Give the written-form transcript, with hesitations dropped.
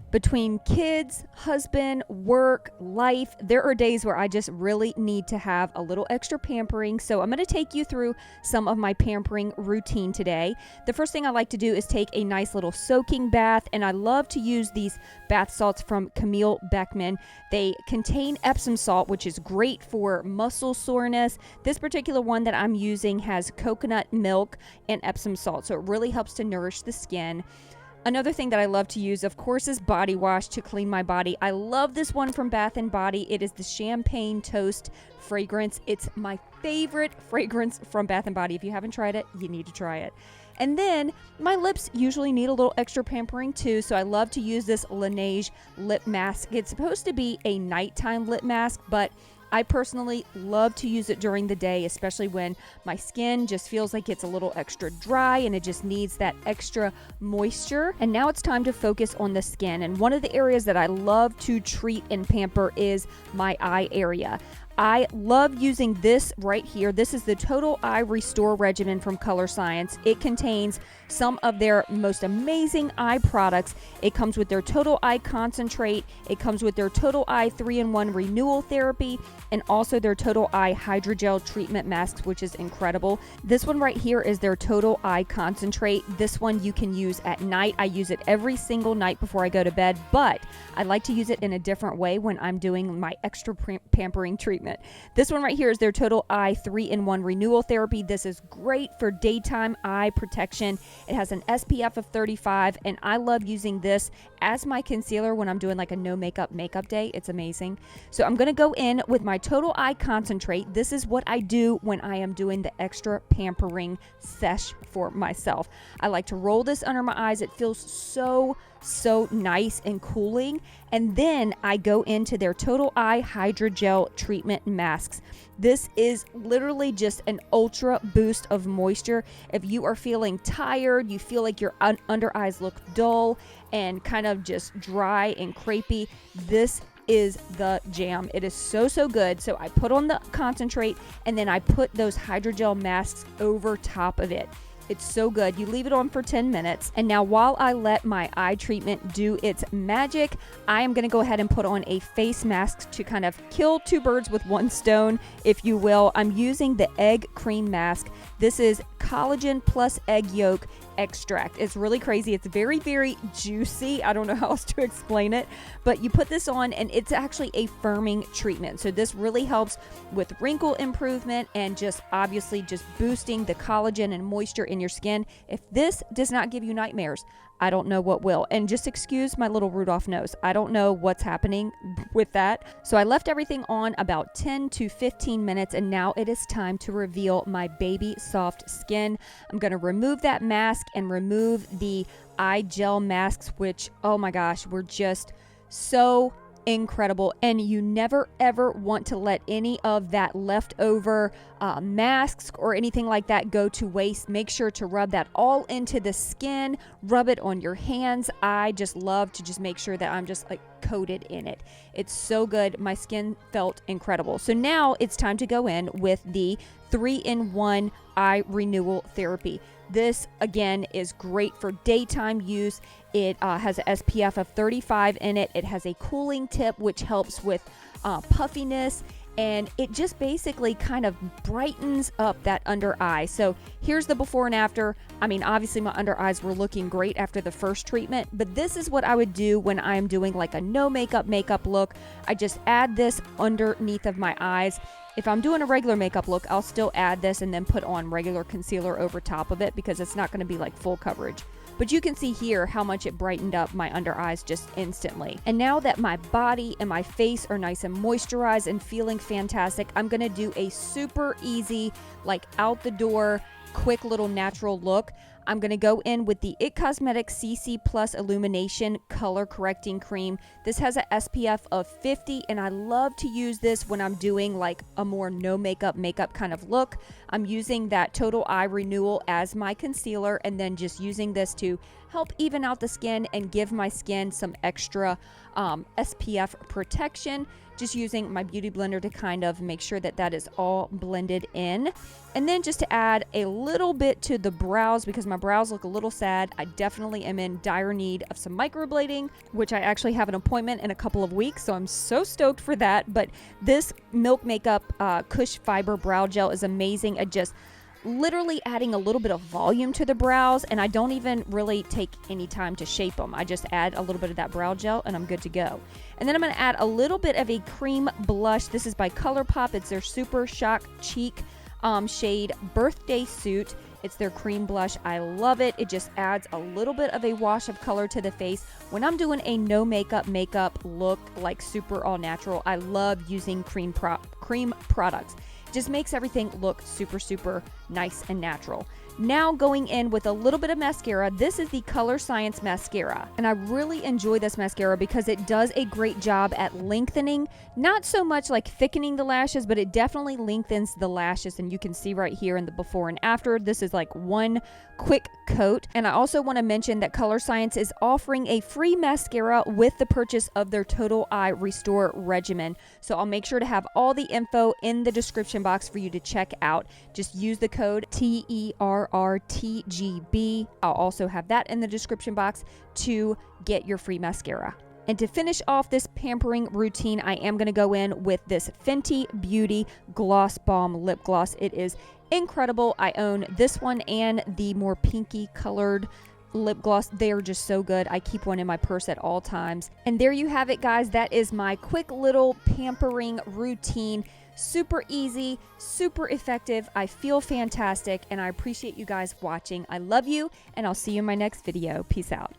Between kids, husband, work, life, there are days where I just really need to have a little extra pampering. So I'm going to take you through some of my pampering routine today. The first thing I like to do is take a nice little soaking bath, and I love to use these bath salts from Camille Beckmann. They contain epsom salt, which is great for muscle soreness. This particular one that I'm using has coconut milk and epsom salt, so it really helps to nourish the skin. Another thing that I love to use, of course, is body wash to clean my body. I love this one from Bath & Body. It is the Champagne Toast fragrance. It's my favorite fragrance from Bath & Body. If you haven't tried it, you need to try it. And then my lips usually need a little extra pampering too, so I love to use this Laneige Lip Mask. It's supposed to be a nighttime lip mask, but I personally love to use it during the day, especially when my skin just feels like it's a little extra dry and it just needs that extra moisture. And now it's time to focus on the skin. And one of the areas that I love to treat and pamper is my eye area. I love using this right here. This is the Total Eye Restore Regimen from Colorescience. It contains some of their most amazing eye products. It comes with their Total Eye Concentrate. It comes with their Total Eye 3-in-1 Renewal Therapy, and also their Total Eye Hydrogel Treatment Masks, which is incredible. This one right here is their Total Eye Concentrate. This one you can use at night. I use it every single night before I go to bed, but I like to use it in a different way when I'm doing my extra pampering treatment. This one right here is their Total Eye 3-in-1 Renewal Therapy. This is great for daytime eye protection. It has an SPF of 35, and I love using this as my concealer when I'm doing like a no makeup day. It's amazing. So I'm going to go in with my Total Eye Concentrate. This is what I do when I am doing the extra pampering sesh for myself. I like to roll this under my eyes. It feels so nice and cooling. And then I go into their Total Eye Hydrogel Treatment Masks. This is literally just an ultra boost of moisture. If you are feeling tired, you feel like your under eyes look dull and kind of just dry and crepey, this is the jam. It is so good. So I put on the concentrate and then I put those hydrogel masks over top of it. It's so good. You leave it on for 10 minutes. And now while I let my eye treatment do its magic, I am going to go ahead and put on a face mask to kind of kill two birds with one stone, if you will. I'm using the egg cream mask. This is collagen plus egg yolk extract. It's really crazy. It's very juicy. I don't know how else to explain it, but you put this on and it's actually a firming treatment. So this really helps with wrinkle improvement and just obviously just boosting the collagen and moisture in your skin. If this does not give you nightmares, I don't know what will. And just excuse my little Rudolph nose. I don't know what's happening with that. So I left everything on about 10 to 15 minutes, and now it is time to reveal my baby soft skin. I'm going to remove that mask and remove the eye gel masks, which, oh my gosh, were just so incredible. And you never ever want to let any of that leftover masks or anything like that go to waste. Make sure to rub that all into the skin, rub it on your hands. I just love to just make sure that I'm just like coated in it. It's so good. My skin felt incredible. So now it's time to go in with the 3-in-1 Eye Renewal Therapy. This, again, is great for daytime use. It has an SPF of 35 in it. It has a cooling tip, which helps with puffiness, and it just basically kind of brightens up that under eye. So here's the before and after. I mean, obviously my under eyes were looking great after the first treatment, but this is what I would do when I'm doing like a no makeup look. I just add this underneath of my eyes. If I'm doing a regular makeup look, I'll still add this and then put on regular concealer over top of it because it's not going to be like full coverage. But you can see here how much it brightened up my under eyes just instantly. And now that my body and my face are nice and moisturized and feeling fantastic, I'm going to do a super easy, like out the door, quick little natural look. I'm going to go in with the IT Cosmetics CC Plus Illumination Color Correcting Cream. This has a SPF of 50, and I love to use this when I'm doing like a more no makeup kind of look. I'm using that Total Eye Renewal as my concealer, and then just using this to help even out the skin and give my skin some extra SPF protection. Just using my beauty blender to kind of make sure that is all blended in. And then just to add a little bit to the brows, because my my brows look a little sad. I definitely am in dire need of some microblading, which I actually have an appointment in a couple of weeks, so I'm so stoked for that. But this Milk Makeup Kush Fiber Brow Gel is amazing at just literally adding a little bit of volume to the brows, and I don't even really take any time to shape them. I just add a little bit of that brow gel and I'm good to go. And then I'm going to add a little bit of a cream blush. This is by ColourPop. It's their Super Shock Cheek shade Birthday Suit. It's their cream blush. I love it. It just adds a little bit of a wash of color to the face. When I'm doing a no makeup look, like super all natural, I love using cream products. It just makes everything look super, super nice and natural. Now going in with a little bit of mascara. This is the Colorescience mascara, and I really enjoy this mascara because it does a great job at lengthening, not so much like thickening the lashes, but it definitely lengthens the lashes, and you can see right here in the before and after. This is like one quick coat. And I also want to mention that Colorescience is offering a free mascara with the purchase of their Total Eye Restore Regimen. So I'll make sure to have all the info in the description box for you to check out. Just use the code TERRTGB. I'll also have that in the description box to get your free mascara. And to finish off this pampering routine, I am going to go in with this Fenty Beauty Gloss Bomb Lip Gloss. It is incredible. I own this one and the more pinky colored lip gloss. They are just so good. I keep one in my purse at all times. And there you have it, guys. That is my quick little pampering routine. Super easy, super effective. I feel fantastic, and I appreciate you guys watching. I love you, and I'll see you in my next video. Peace out.